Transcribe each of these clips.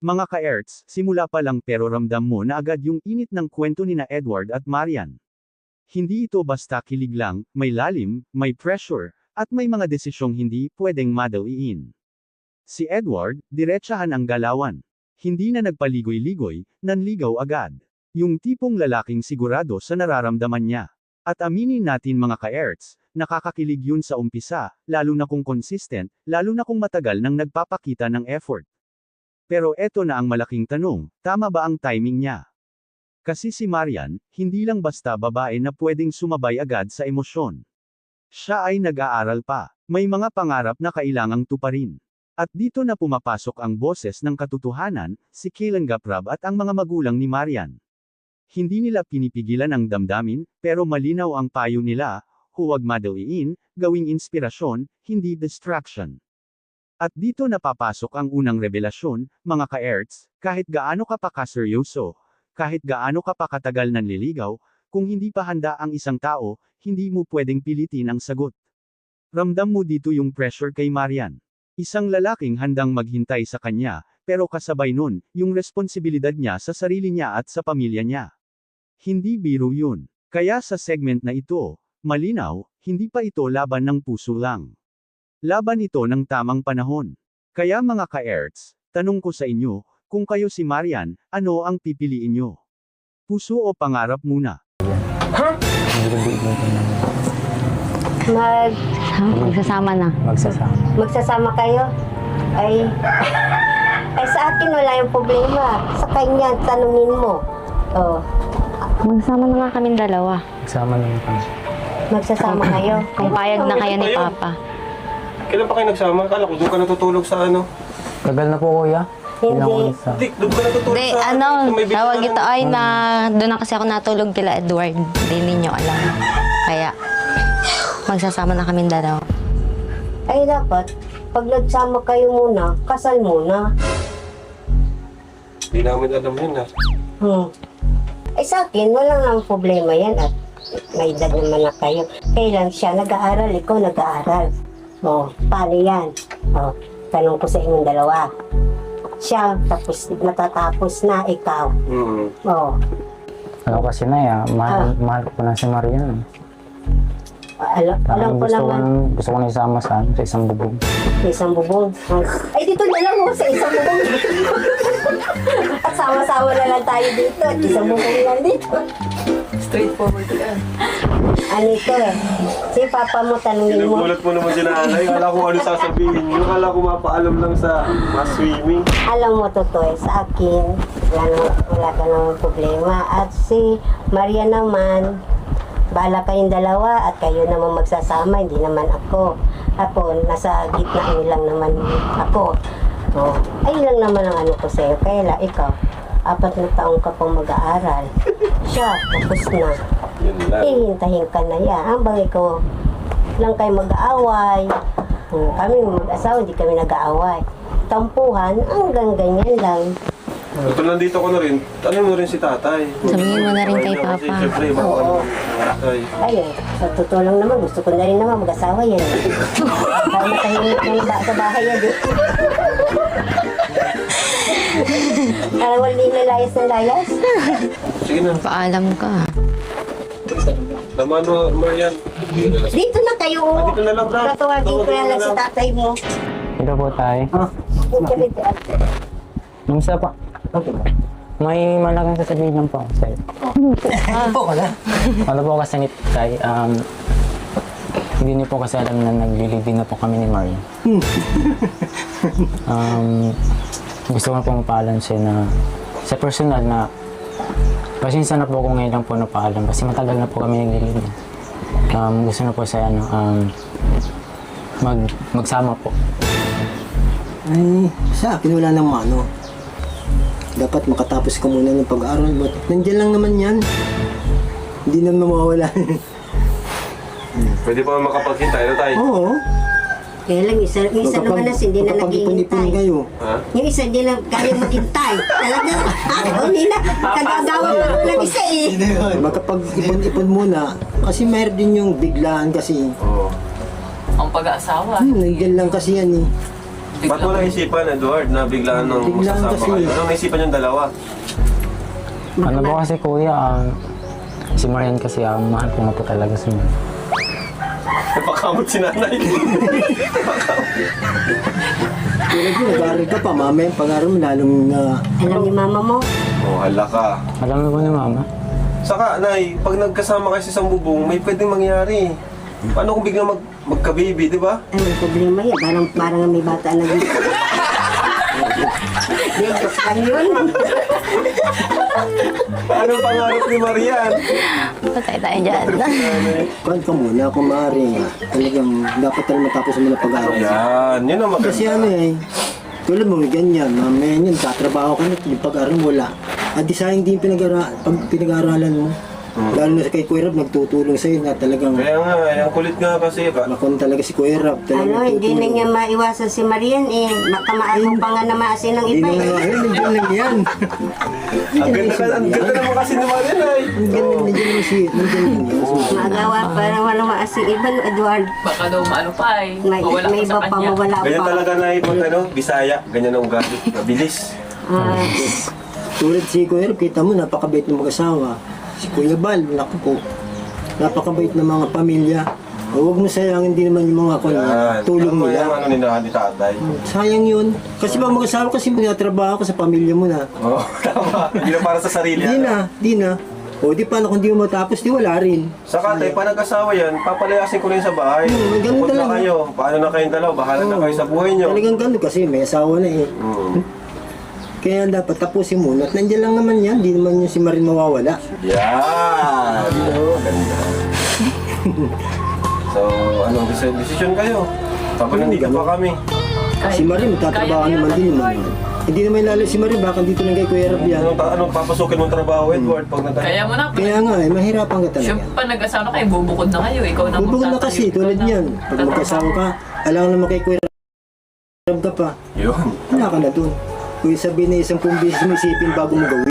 Mga ka-Erts, simula pa lang pero ramdam mo na agad yung init ng kwento ni na Edward at Marian. Hindi ito basta kilig lang, may lalim, may pressure, at may mga desisyong hindi pwedeng madaliin. Si Edward, diretsahan ang galawan. Hindi na nagpaligoy-ligoy, nanligaw agad. Yung tipong lalaking sigurado sa nararamdaman niya. At aminin natin mga ka-Erts, nakakakilig yun sa umpisa, lalo na kung consistent, lalo na kung matagal nang nagpapakita ng effort. Pero eto na ang malaking tanong, tama ba ang timing niya? Kasi si Marian, hindi lang basta babae na pwedeng sumabay agad sa emosyon. Siya ay nag-aaral pa, may mga pangarap na kailangang tuparin. At dito na pumapasok ang boses ng katotohanan, si Kailan Gaprab at ang mga magulang ni Marian. Hindi nila pinipigilan ang damdamin, pero malinaw ang payo nila, huwag madaliin, gawing inspirasyon, hindi distraction. At dito napapasok ang unang revelasyon, mga ka-Erts, kahit gaano ka pa kaseryoso, kahit gaano ka pa katagal nanliligaw, kung hindi pa handa ang isang tao, hindi mo pwedeng pilitin ang sagot. Ramdam mo dito yung pressure kay Marian. Isang lalaking handang maghintay sa kanya, pero kasabay nun, yung responsibilidad niya sa sarili niya at sa pamilya niya. Hindi biro yun. Kaya sa segment na ito, malinaw, hindi pa ito laban ng puso lang. Laban ito ng tamang panahon. Kaya mga ka-Erts, tanong ko sa inyo, kung kayo si Marian, ano ang pipiliin nyo? Puso o pangarap muna? Ha? Magsasama na. Magsasama kayo? Ay sa akin wala yung problema. Sa kanya, tanungin mo. Oh, Magsasama na nga kaming dalawa. magsasama kayo. Kung payag na kayo ni Papa. Kailan pa kayo nagsama? Kala ko doon ka natutulog sa ano? Tagal na po kuya. Hindi. Dik, doon ka natutulog Hindi, sa may tawag bintana. ito ay na doon na kasi ako natulog kila Edward. Hindi ninyo alam. Kaya, magsasama na kaming dalawa. Ay dapat, pag nagsama kayo muna, kasal muna. Hindi namin alam yun ah. Ay sa akin, wala nga problema yan at may edad naman na kayo. Kailan siya nag-aaral, ikaw nag-aaral. O, paano yan? O, tanong ko sa inyong dalawa. Siya, tapos matatapos na ikaw. O, Ano kasi na mahal ko na si Marian. alam ko naman. Gusto ko na isama sa isang bubong. Sa isang bubong. Ay, dito na lang sa isang bubong. At sama-sama na lang tayo dito. At isang bubong lang dito. Straightforward yan. Ano ito si Papa mo, tanungin mo. Ginugulat mo naman si nanay. Kala ko ano sasabihin nyo. Kala ko mapaalam lang sa swimming. Alam mo, totoo, sa akin, wala ka namang problema. At si Maria naman, bahala kayong dalawa at kayo naman magsasama, hindi naman ako. Ako, nasa gitna lang naman ako. Oh, ayun lang naman ang ano ko sa'yo. Kaya ikaw, 4 na taong ka pang mag-aaral. Siya, tapos na. Yun lang. Hihintahin ka na yan. Ang bagay ko, lang kayo mag-aaway. Kami mag-asawa, hindi kami nag-aaway. Tampuhan, hanggang ganyan lang. Ito nandito ko na rin. Tanong mo rin si tatay. Sabihin mo na rin kay Kasi Papa. syempre, makaano tatay. Ayun, sa totoo lang naman, gusto ko na rin naman mag-asawa yan. Kaya matahimik na sa bahay yan. Wala din layas ng layas. Sige na. Paalam ka. Naman mo, Marian. Dito na kayo. Dito na lang, bro. Tatawagin ko yan lang si tatay mo. Ito po tayo. Dito rin. Musta pa? May malaking sasabihin lang po ako sa'yo. Ano po kasi ni Tay, hindi niyo po kasi alam na naglilibing na po kami ni Marian. Gusto ko na po mapaalam siya na sa personal na pasensya na po kung ngayon lang po napaalam kasi matagal na po kami naglilibing. Gusto na po siya magsama po. Ay, sa akin wala namang ano. Dapat makatapos ka muna ng pag-aaral. But nandiyan lang naman yan. Hindi na mawawala. Pwede pa makapaghintay na tayo. Oo. Kaya lang, isa naman na hindi na Magkapag-ipon-ipon naghihintay. kayo. Ha? Yung isa hindi na kaya maghintay. Talaga, hindi na. Kagagawa pa rin ng isa eh. Magkapag-ipon-ipon muna. Kasi mayroon din yung biglaan kasi. Oo. Ang pag-aasawa. Nandiyan lang kasi yan eh. Ba't mo naisipan, Edward, na biglaan nang Biglaan magsasama kasi. kayo? Anong naisipan yung dalawa? Ano po kasi kuya, si Marian kasi mahal ko nga po talaga sa mga. Napakamot si nanay. Tulad mo, nag-aaral ka pa, mamaya pag-aaral mo lalong Alam ni mama mo, Oh, hala ka. Alam na po ni mama. Saka, Nay, pag nagkasama kayo sa isang bubong, may pwedeng mangyari. Paano kung biglang magka-baby, di ba? ay may problema yan. Parang may bata na dito. Dito lang yun. Ano pangarap ni Marian? Patay tayo dyan. kuhan ka muna kung maaari nga. Talagang dapat talaga matapos mo na pag-aaral. Yan, yun ang maganda. Kasi ano tulad mo, ganyan, mamaya yan, tatrabaho ka na, yung pag-aaral mo wala. At di sayang din pag pinag-aaralan mo. Lalo na sa kay Kuya Rab, nagtutulong sa'yo na talagang Kaya nga, ang kulit nga kasi. makon talaga si Kuya Rab. Ano, hindi na niya maiwasan si Marian eh. Baka maano pa nga na maasin ng Hindi iba na eh. nga, nandiyan lang yan. Ang ganda naman kasi ni Marian ay. Nandiyan lang yan. Magawa para wala maasin iba no, Edward. Baka daw maano pa eh. Mawala May ka sa iba pa kanya. mawala Ganyan pa. talaga na ipag Bisaya, ganyan ang ugali. Mabilis. Ah, Tulad si Kuya Rab, kita mo, napakabait ng mag-asawa. Si Kuya Bal, naku po, napakabait ng mga pamilya. Huwag mo sayangin din naman yung mga tulong Ano nila. yung ano nila ni tatay? Sayang yun. Kasi pag mag-asawa kasi magtatrabaho ka sa pamilya mo na. Oo, tama. Hindi na para sa sarili. Di ano? na, di na. O di paano kung di mo matapos, di wala rin. Saka tayo, pa nag-asawa yan, papalayasin ko na yun sa bahay. ganun Huwag na talaga. kayo. Paano na kayong dalawa? Bahala na kayo sa buhay nyo. Talagang ganun kasi may asawa na eh. Kaya dapat tapusin muna. At nandiyan lang naman yan, di naman yung si Marin mawawala. Yan! Ganda. So, anong desisyon kayo? Tapos nandito pa kami. Si Marin magtatrabaho Kaya naman yan, din Edward. naman. Hindi naman lalo si Marin, baka dito lang kay Kuya Rab yan. Anong papasukin mong trabaho, Edward? Pag Kaya mo na. Kaya nga mahirapan ka talaga. Siyempre, pag nag-asawa kayo, bubukod na kayo. Ikaw na Bubog na magtatayo, kasi, ikaw tulad na niyan. Pag magkasawa ka, alam naman kay Kuya Rab ka pa. Yun. Wala ka na dun. Kung sabihin na isang pumbis mo isipin bago mo gawin.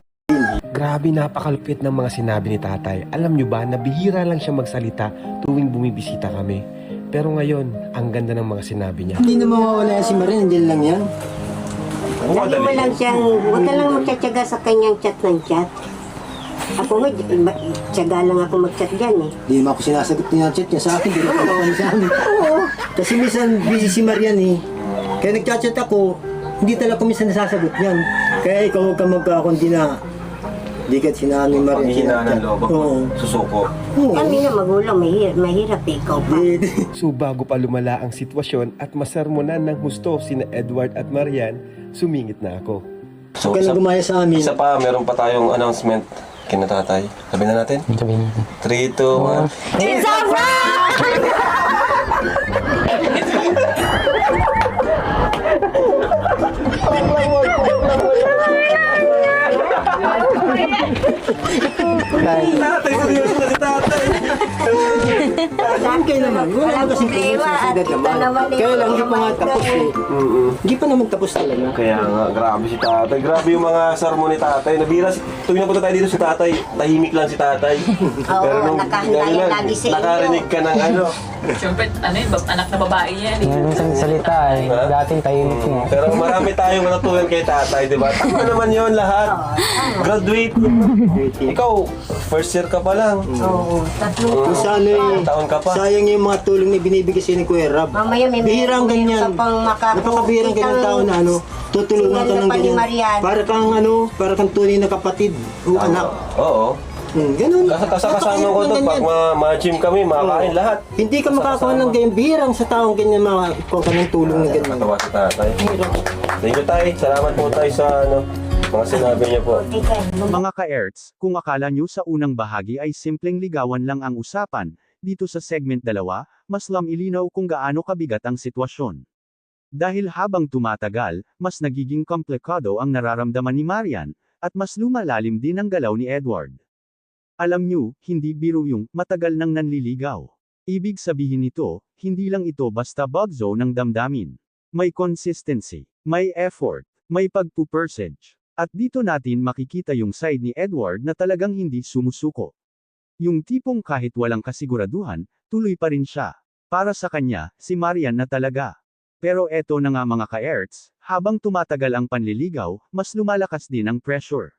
Grabe, napakalupit ng mga sinabi ni tatay. Alam nyo ba, nabihira lang siya magsalita tuwing bumibisita kami. Pero ngayon, ang ganda ng mga sinabi niya. Hindi na mawawala yan si Marin, nandiyan lang yan. lagi mo lang siyang, huwag ka lang magtsatsaga sa kanyang chat ng chat. Ako nga, tsaga lang ako mag-chat dyan eh. Hindi mo ako sinasagot niya chat niya sa akin, hindi na ako sa amin. Kasi minsan busy si Marian eh. Kaya nagchat-chat ako, hindi talaga ko minsan nasasagot yan. Kaya ikaw huwag ka magkakundi na. Di ka sinami Marian. Panghihinaan ng loob ako. Oo. Susuko. Oo. Kami na magulang, mahirap eh, ikaw pa. So bago pa lumala ang sitwasyon at masarmonan ng husto sina Edward at Marian, sumingit na ako. So, Huwag ka na gumaya sa amin. isa pa, meron pa tayong announcement kina tatay. Sabihin na natin? Sabihin natin. 3, 2, 1. It's a prank! Tatay, seryoso na si tatay. Saan kayo naman? Wala Walang kasing problema, sa at ito naman eh, Kaya lang, hindi pa nga kumain tapos kami. eh. Hindi pa naman tapos talaga. Kaya nga, grabe si tatay. Grabe yung mga sermon ni tatay. Nabira, tuwing napunta tayo dito si tatay, tahimik lang si tatay. Oo, nakahanda yan ganun, lagi sa inyo. nakarinig ka ng ano. Siyempre, ano yun, anak na babae yan eh. Ngayon minsan salita eh. Ha? Dating tahimik niya. Pero marami tayong natutunan kay tatay, di ba? Tama naman yun lahat. Graduate. Ikaw, first year ka pa lang. Oo, tatlong Kung sana eh, Taon ka pa. sayang yung mga tulong na binibigay sa'yo ni Kuya Rab. Mamaya may Bihirang meron ganyan. ka pang Napakabihirang ganyan tao na ano, tutulungan ka Single ng na pa ni ganyan. Marian. Para kang tunay na kapatid o anak. Oo. Ganun. Kasama ko doon, pag ma-gym kami, makakain lahat. Hindi ka makakakuha ng ganyan. Bihirang sa taong ganyan makakuha ka ng tulong na ganyan. Natawa si tatay. Thank you, tay. Salamat po tayo sa mga sinabi niyo po. Mga ka-Erts, kung akala nyo sa unang bahagi ay simpleng ligawan lang ang usapan, dito sa segment 2, mas ilinaw kung gaano kabigat ang sitwasyon. Dahil habang tumatagal, mas nagiging komplikado ang nararamdaman ni Marian, at mas lumalalim din ang galaw ni Edward. Alam nyo, hindi biro yung matagal nang nanliligaw. Ibig sabihin nito, hindi lang ito basta bugzo ng damdamin. May consistency, may effort, may pagpupursage. At dito natin makikita yung side ni Edward na talagang hindi sumusuko. Yung tipong kahit walang kasiguraduhan, tuloy pa rin siya. Para sa kanya, si Marian na talaga. Pero eto na nga mga ka-Erts, habang tumatagal ang panliligaw, mas lumalakas din ang pressure.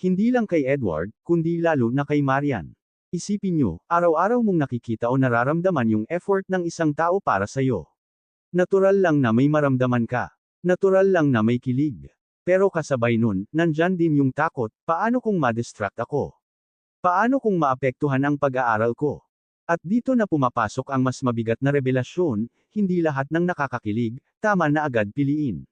Hindi lang kay Edward, kundi lalo na kay Marian. Isipin nyo, araw-araw mong nakikita o nararamdaman yung effort ng isang tao para sa'yo. Natural lang na may maramdaman ka. Natural lang na may kilig. Pero kasabay nun, nandyan din yung takot, paano kung ma-distract ako? Paano kung maapektuhan ang pag-aaral ko? At dito na pumapasok ang mas mabigat na revelasyon, hindi lahat ng nakakakilig, tama na agad piliin.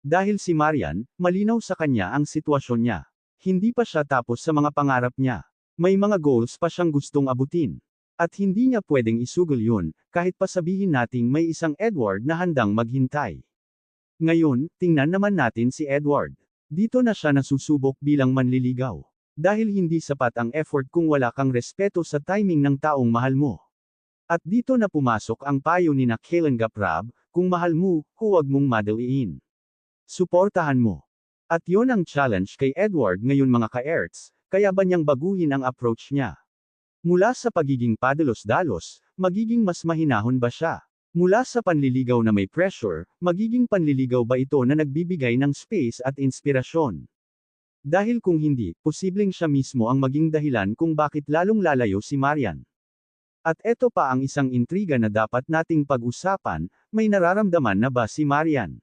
Dahil si Marian, malinaw sa kanya ang sitwasyon niya. Hindi pa siya tapos sa mga pangarap niya. May mga goals pa siyang gustong abutin. At hindi niya pwedeng isugol yun, kahit pa sabihin nating may isang Edward na handang maghintay. Ngayon, tingnan naman natin si Edward. Dito na siya nasusubok bilang manliligaw. Dahil hindi sapat ang effort kung wala kang respeto sa timing ng taong mahal mo. At dito na pumasok ang payo ni Kailan Gaprab, kung mahal mo, huwag mong madaliin. Suportahan mo. At yon ang challenge kay Edward ngayon mga ka-Erts, kaya ba niyang baguhin ang approach niya? Mula sa pagiging padalos-dalos, magiging mas mahinahon ba siya? Mula sa panliligaw na may pressure, magiging panliligaw ba ito na nagbibigay ng space at inspirasyon? Dahil kung hindi, posibleng siya mismo ang maging dahilan kung bakit lalong lalayo si Marian. At eto pa ang isang intriga na dapat nating pag-usapan, may nararamdaman na ba si Marian?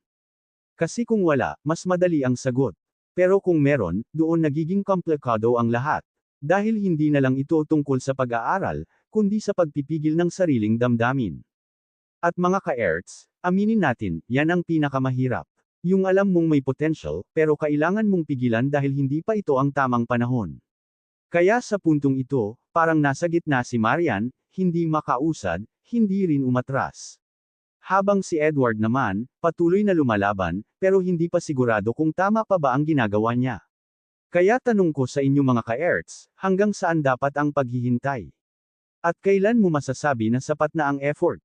Kasi kung wala, mas madali ang sagot. Pero kung meron, doon nagiging komplikado ang lahat. Dahil hindi na lang ito tungkol sa pag-aaral, kundi sa pagpipigil ng sariling damdamin. At mga ka-Erts, aminin natin, yan ang pinakamahirap. Yung alam mong may potential, pero kailangan mong pigilan dahil hindi pa ito ang tamang panahon. Kaya sa puntong ito, parang nasa gitna si Marian, hindi makausad, hindi rin umatras. Habang si Edward naman, patuloy na lumalaban, pero hindi pa sigurado kung tama pa ba ang ginagawa niya. Kaya tanong ko sa inyo mga ka-Erts, hanggang saan dapat ang paghihintay? At kailan mo masasabi na sapat na ang effort?